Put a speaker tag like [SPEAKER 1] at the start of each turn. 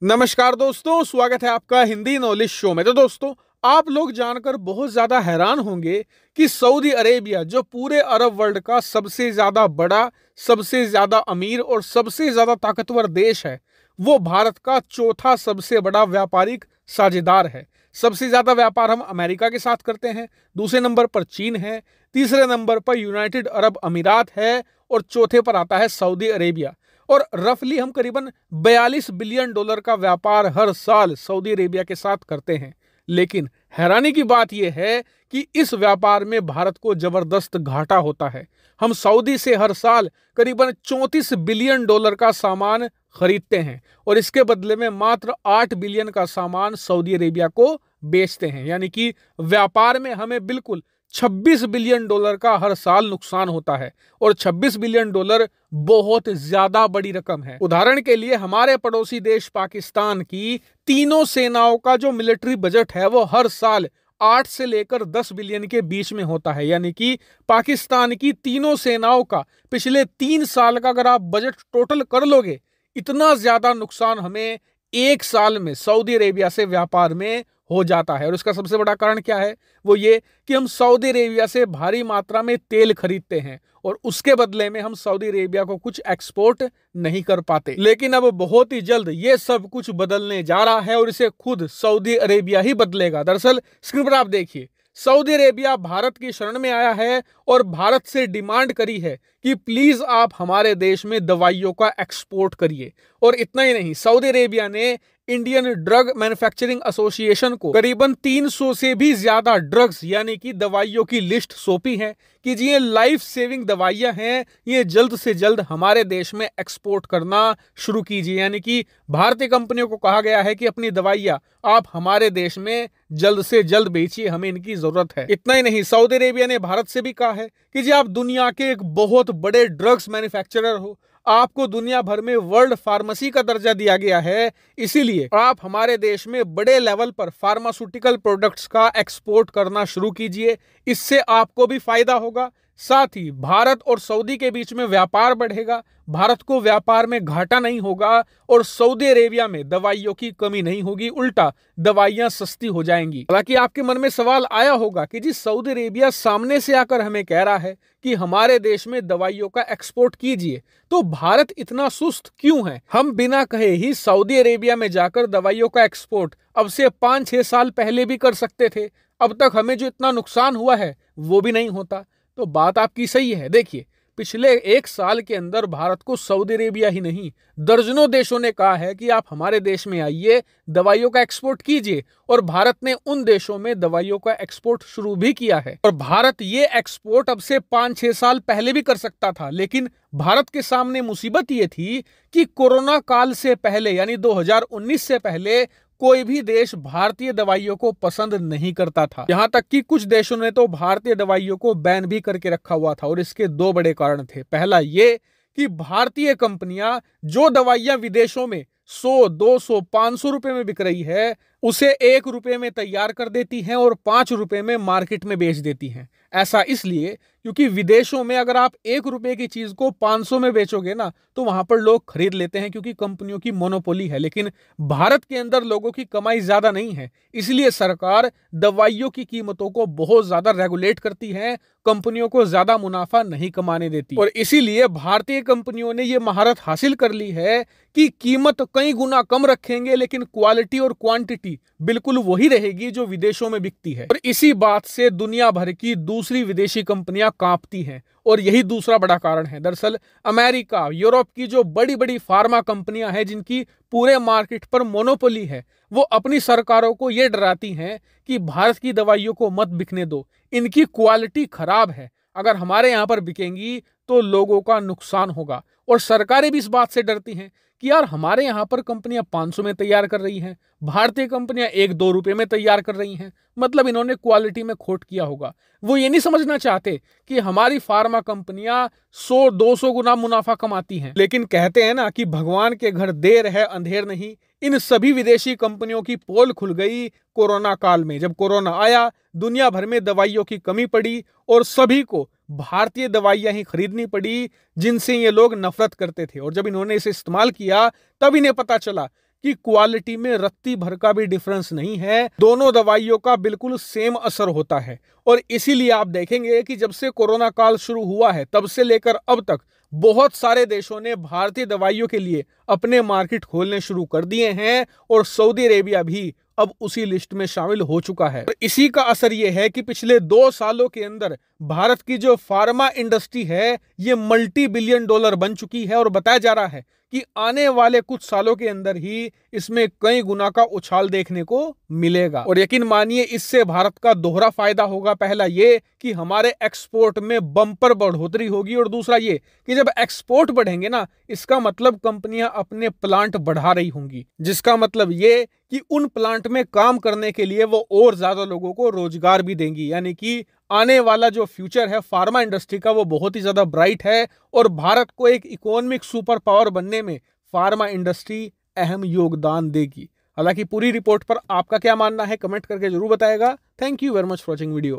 [SPEAKER 1] नमस्कार दोस्तों, स्वागत है आपका हिंदी नॉलेज शो में। तो दोस्तों, आप लोग जानकर बहुत ज्यादा हैरान होंगे कि सऊदी अरेबिया जो पूरे अरब वर्ल्ड का सबसे ज्यादा बड़ा, सबसे ज्यादा अमीर और सबसे ज्यादा ताकतवर देश है, वो भारत का चौथा सबसे बड़ा व्यापारिक साझेदार है। सबसे ज्यादा व्यापार हम अमेरिका के साथ करते हैं, दूसरे नंबर पर चीन है, तीसरे नंबर पर यूनाइटेड अरब अमीरात है और चौथे पर आता है सऊदी अरेबिया। और रफली हम करीबन 42 बिलियन डॉलर का व्यापार हर साल सऊदी अरेबिया के साथ करते हैं। लेकिन हैरानी की बात यह है कि इस व्यापार में भारत को जबरदस्त घाटा होता है। हम सऊदी से हर साल करीबन 34 बिलियन डॉलर का सामान खरीदते हैं और इसके बदले में मात्र 8 बिलियन का सामान सऊदी अरेबिया को बेचते हैं। यानी कि व्यापार में हमें बिल्कुल 26 बिलियन डॉलर का हर साल नुकसान होता है और 26 बिलियन डॉलर बहुत ज्यादा बड़ी रकम है। उदाहरण के लिए हमारे पड़ोसी देश पाकिस्तान की तीनों सेनाओं का जो मिलिट्री बजट है वो हर साल 8 से लेकर 10 बिलियन के बीच में होता है। यानी कि पाकिस्तान की तीनों सेनाओं का पिछले 3 साल का अगर आप बजट टोटल कर लोगे, इतना ज्यादा नुकसान हमें एक साल में सऊदी अरेबिया से व्यापार में हो जाता है। और इसका सबसे बड़ा कारण क्या है? वो ये कि हम सऊदी अरेबिया से भारी मात्रा में तेल खरीदते हैं और उसके बदले में हम सऊदी अरेबिया को कुछ एक्सपोर्ट नहीं कर पाते। लेकिन अब बहुत ही जल्द ये सब कुछ बदलने जा रहा है और इसे खुद सऊदी अरेबिया ही बदलेगा। दरअसल स्क्रीन पर आप देखिए, सऊदी अरेबिया भारत की शरण में आया है और भारत से डिमांड करी है कि प्लीज आप हमारे देश में दवाइयों का एक्सपोर्ट करिए। और इतना ही नहीं, सऊदी अरेबिया ने इंडियन ड्रग मैन्युफैक्चरिंग एसोसिएशन को करीबन 300 से भी ज्यादा ड्रग्स यानी कि दवाइयों की लिस्ट सौंपी है कि जी ये लाइफ सेविंग दवाइयां हैं, ये जल्द से जल्द हमारे देश में एक्सपोर्ट करना शुरू कीजिए। यानी कि भारतीय कंपनियों को कहा गया है कि अपनी दवाइयां आप हमारे देश में जल्द से जल्द बेचिए, हमें इनकी जरूरत है। इतना ही नहीं, सऊदी अरेबिया ने भारत से भी कहा है कि जी आप दुनिया के एक बहुत बड़े ड्रग्स मैन्युफैक्चरर हो, आपको दुनिया भर में वर्ल्ड फार्मेसी का दर्जा दिया गया है, इसीलिए आप हमारे देश में बड़े लेवल पर फार्मास्यूटिकल प्रोडक्ट्स का एक्सपोर्ट करना शुरू कीजिए। इससे आपको भी फायदा होगा, साथ ही भारत और सऊदी के बीच में व्यापार बढ़ेगा, भारत को व्यापार में घाटा नहीं होगा और सऊदी अरेबिया में दवाइयों की कमी नहीं होगी, उल्टा दवाइयां सस्ती हो जाएंगी। हालांकि आपके मन में सवाल आया होगा कि जी सऊदी अरेबिया सामने से आकर हमें कह रहा है कि हमारे देश में दवाइयों का एक्सपोर्ट कीजिए, तो भारत इतना सुस्त क्यों है? हम बिना कहे ही सऊदी अरेबिया में जाकर दवाइयों का एक्सपोर्ट अब से 5-6 साल पहले भी कर सकते थे। अब तक हमें जो इतना नुकसान हुआ है वो भी नहीं होता। तो बात आपकी सही है। देखिए, पिछले 1 साल के अंदर भारत को सऊदी अरेबिया ही नहीं, दर्जनों देशों ने कहा है कि आप हमारे देश में आइए, दवाइयों का एक्सपोर्ट कीजिए, और भारत ने उन देशों में दवाइयों का एक्सपोर्ट शुरू भी किया है। और भारत ये एक्सपोर्ट अब से 5-6 साल पहले भी कर सकता था, लेकिन भारत के सामने मुसीबत ये थी कि कोरोना काल से पहले यानी 2019 से पहले कोई भी देश भारतीय दवाइयों को पसंद नहीं करता था। यहां तक कि कुछ देशों ने तो भारतीय दवाइयों को बैन भी करके रखा हुआ था और इसके 2 बड़े कारण थे। पहला ये कि भारतीय कंपनियां जो दवाइयां विदेशों में 100, 200, 500 रुपए में बिक रही है, उसे 1 रुपए में तैयार कर देती हैं और 5 रुपए में मार्केट में बेच देती हैं। ऐसा इसलिए क्योंकि विदेशों में अगर आप 1 रुपए की चीज को 500 में बेचोगे ना, तो वहां पर लोग खरीद लेते हैं क्योंकि कंपनियों की मोनोपोली है। लेकिन भारत के अंदर लोगों की कमाई ज्यादा नहीं है, इसलिए सरकार दवाइयों की कीमतों को बहुत ज्यादा रेगुलेट करती है, कंपनियों को ज्यादा मुनाफा नहीं कमाने देती। और इसीलिए भारतीय कंपनियों ने यह महारत हासिल कर ली है कि कीमत कई गुना कम रखेंगे, लेकिन क्वालिटी और क्वांटिटी बिल्कुल वही रहेगी जो विदेशों में बिकती है। और इसी बात से दुनिया भर की दूसरी विदेशी कंपनियां कांपती हैं और यही दूसरा बड़ा कारण है। दरअसल अमेरिका, यूरोप की जो बड़ी बड़ी फार्मा कंपनियां हैं जिनकी पूरे मार्केट पर मोनोपोली है, वो अपनी सरकारों को ये डराती हैं कि भारत की दवाइयों को मत बिकने दो, इनकी क्वालिटी खराब है, अगर हमारे यहाँ पर बिकेंगी तो लोगों का नुकसान होगा। और सरकारें भी इस बात से डरती हैं कि यार हमारे यहाँ पर कंपनियां 500 में तैयार कर रही हैं, भारतीय कंपनियां 1-2 रुपए में तैयार कर रही हैं, मतलब इन्होंने क्वालिटी में खोट किया होगा। वो ये नहीं समझना चाहते कि हमारी फार्मा कंपनियां 100-200 गुना मुनाफा कमाती हैं। लेकिन कहते हैं ना कि भगवान के घर देर है अंधेर नहीं, इन सभी विदेशी कंपनियों की पोल खुल गई कोरोना काल में। जब कोरोना आया, दुनिया भर में दवाइयों की कमी पड़ी और सभी को भारतीय दवाइयां ही खरीदनी पड़ी जिनसे ये लोग नफरत करते थे। और जब इन्होंने इसे इस्तेमाल किया तब इन्हें पता चला कि क्वालिटी में रत्ती भर का भी डिफरेंस नहीं है। दोनों दवाइयों का बिल्कुल सेम असर होता है और इसीलिए आप देखेंगे कि जब से कोरोना काल शुरू हुआ है तब से लेकर अब तक बहुत सारे देशों ने भारतीय दवाइयों के लिए अपने मार्केट खोलने शुरू कर दिए हैं और सऊदी अरेबिया भी अब उसी लिस्ट में शामिल हो चुका है। और इसी का असर यह है कि पिछले 2 सालों के अंदर भारत की जो फार्मा इंडस्ट्री है ये मल्टी बिलियन डॉलर बन चुकी है और बताया जा रहा है कि आने वाले कुछ सालों के अंदर ही इसमें कई गुना का उछाल देखने को मिलेगा। और यकीन मानिए इससे भारत का दोहरा फायदा होगा। पहला ये कि हमारे एक्सपोर्ट में बम्पर बढ़ोतरी होगी और दूसरा ये कि जब एक्सपोर्ट बढ़ेंगे ना, इसका मतलब कंपनियां अपने प्लांट बढ़ा रही होंगी, जिसका मतलब ये कि उन प्लांट में काम करने के लिए वो और ज्यादा लोगों को रोजगार भी देंगी। यानी कि आने वाला जो फ्यूचर है फार्मा इंडस्ट्री का वो बहुत ही ज्यादा ब्राइट है और भारत को एक इकोनॉमिक सुपर पावर बनने में फार्मा इंडस्ट्री अहम योगदान देगी। हालांकि पूरी रिपोर्ट पर आपका क्या मानना है कमेंट करके जरूर बताएगा। Thank you very much for watching video.